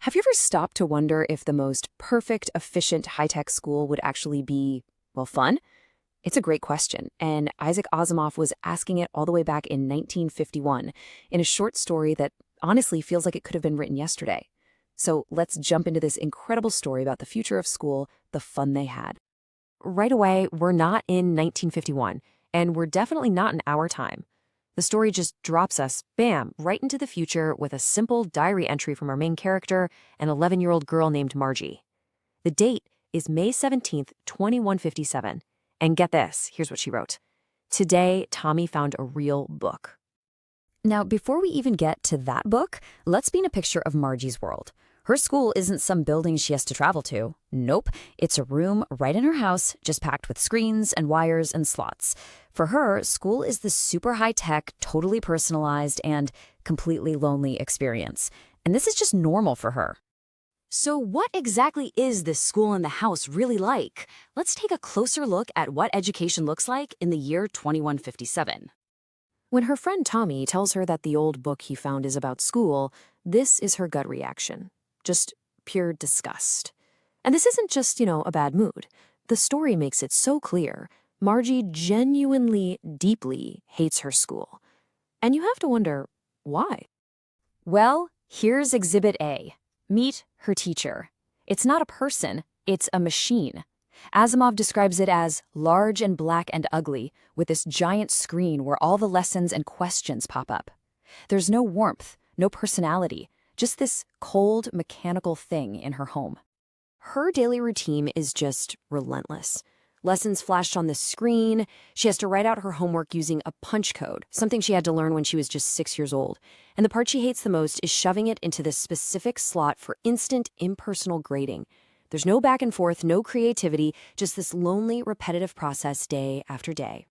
Have you ever stopped to wonder if the most perfect, efficient, high-tech school would actually be, well, fun? It's a great question, and Isaac Asimov was asking it all the way back in 1951 in a short story that honestly feels like it could have been written yesterday. So let's jump into this incredible story about the future of school, the fun they had. Right away, we're not in 1951, and we're definitely not in our time. The story just drops us, bam, right into the future with a simple diary entry from our main character, an 11-year-old girl named Margie. The date is May 17th, 2157. And get this, here's what she wrote. Today, Tommy found a real book. Now, before we even get to that book, let's paint a picture of Margie's world. Her school isn't some building she has to travel to. Nope, it's a room right in her house, just packed with screens and wires and slots. For her, school is this super high-tech, totally personalized, and completely lonely experience. And this is just normal for her. So what exactly is this school in the house really like? Let's take a closer look at what education looks like in the year 2157. When her friend Tommy tells her that the old book he found is about school, this is her gut reaction. Just pure disgust. And this isn't just, a bad mood. The story makes it so clear. Margie genuinely, deeply hates her school. And you have to wonder, why? Well, here's Exhibit A. Meet her teacher. It's not a person, it's a machine. Asimov describes it as large and black and ugly, with this giant screen where all the lessons and questions pop up. There's no warmth, no personality, just this cold, mechanical thing in her home. Her daily routine is just relentless. Lessons flashed on the screen. She has to write out her homework using a punch code, something she had to learn when she was just 6 years old. And the part she hates the most is shoving it into this specific slot for instant, impersonal grading. There's no back and forth, no creativity, just this lonely, repetitive process day after day.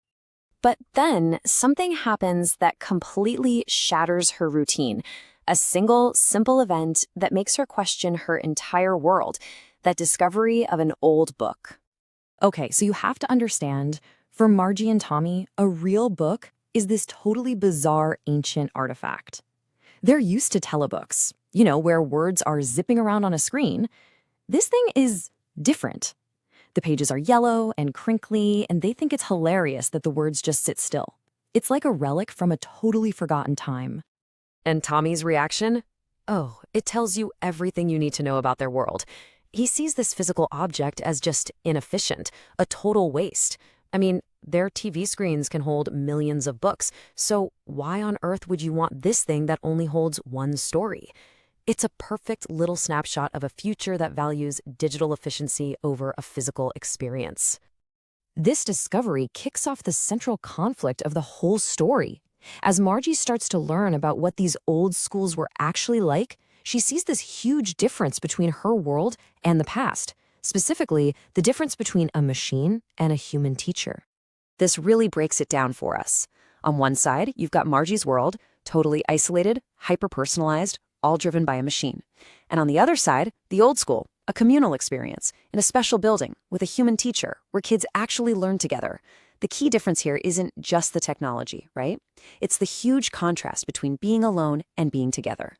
But then something happens that completely shatters her routine. A single, simple event that makes her question her entire world, that discovery of an old book. Okay, so you have to understand, for Margie and Tommy, a real book is this totally bizarre ancient artifact. They're used to telebooks, where words are zipping around on a screen. This thing is different. The pages are yellow and crinkly, and they think it's hilarious that the words just sit still. It's like a relic from a totally forgotten time. And Tommy's reaction? Oh, it tells you everything you need to know about their world. He sees this physical object as just inefficient, a total waste. I mean, their TV screens can hold millions of books, so why on earth would you want this thing that only holds one story? It's a perfect little snapshot of a future that values digital efficiency over a physical experience. This discovery kicks off the central conflict of the whole story. As Margie starts to learn about what these old schools were actually like, she sees this huge difference between her world and the past, specifically the difference between a machine and a human teacher. This really breaks it down for us. On one side, you've got Margie's world, totally isolated, hyper-personalized, all driven by a machine. And on the other side, the old school, a communal experience, in a special building, with a human teacher, where kids actually learn together. The key difference here isn't just the technology, right? It's the huge contrast between being alone and being together.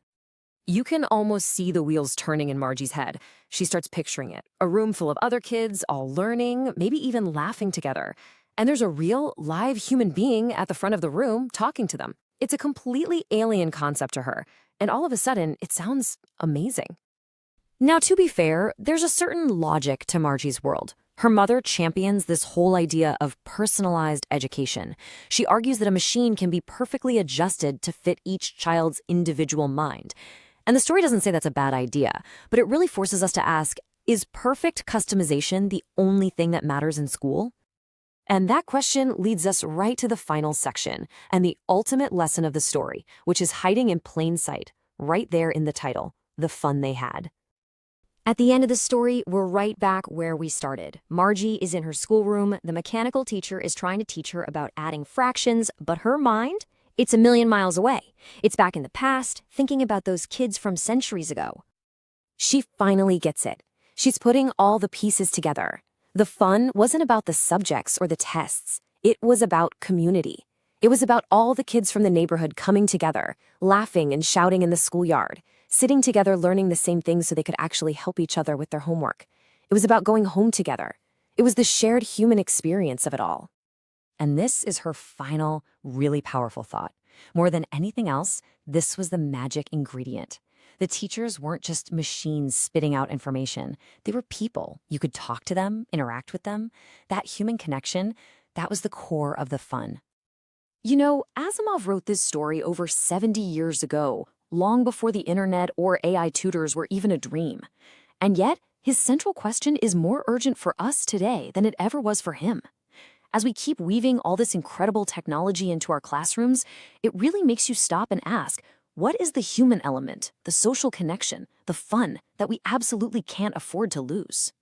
You can almost see the wheels turning in Margie's head. She starts picturing it. A room full of other kids, all learning, maybe even laughing together. And there's a real, live human being at the front of the room talking to them. It's a completely alien concept to her. And all of a sudden, it sounds amazing. Now, to be fair, there's a certain logic to Margie's world. Her mother champions this whole idea of personalized education. She argues that a machine can be perfectly adjusted to fit each child's individual mind. And the story doesn't say that's a bad idea, but it really forces us to ask, is perfect customization the only thing that matters in school? And that question leads us right to the final section and the ultimate lesson of the story, which is hiding in plain sight, right there in the title, The Fun They Had. At the end of the story, we're right back where we started. Margie is in her schoolroom. The mechanical teacher is trying to teach her about adding fractions, but her mind, it's a million miles away. It's back in the past, thinking about those kids from centuries ago. She finally gets it. She's putting all the pieces together. The fun wasn't about the subjects or the tests. It was about community. It was about all the kids from the neighborhood coming together, laughing and shouting in the schoolyard, sitting together learning the same things so they could actually help each other with their homework. It was about going home together. It was the shared human experience of it all. And this is her final, really powerful thought. More than anything else, this was the magic ingredient. The teachers weren't just machines spitting out information. They were people. You could talk to them, interact with them. That human connection, that was the core of the fun. You know, Asimov wrote this story over 70 years ago, long before the internet or AI tutors were even a dream. And yet, his central question is more urgent for us today than it ever was for him. As we keep weaving all this incredible technology into our classrooms, it really makes you stop and ask, what is the human element, the social connection, the fun that we absolutely can't afford to lose?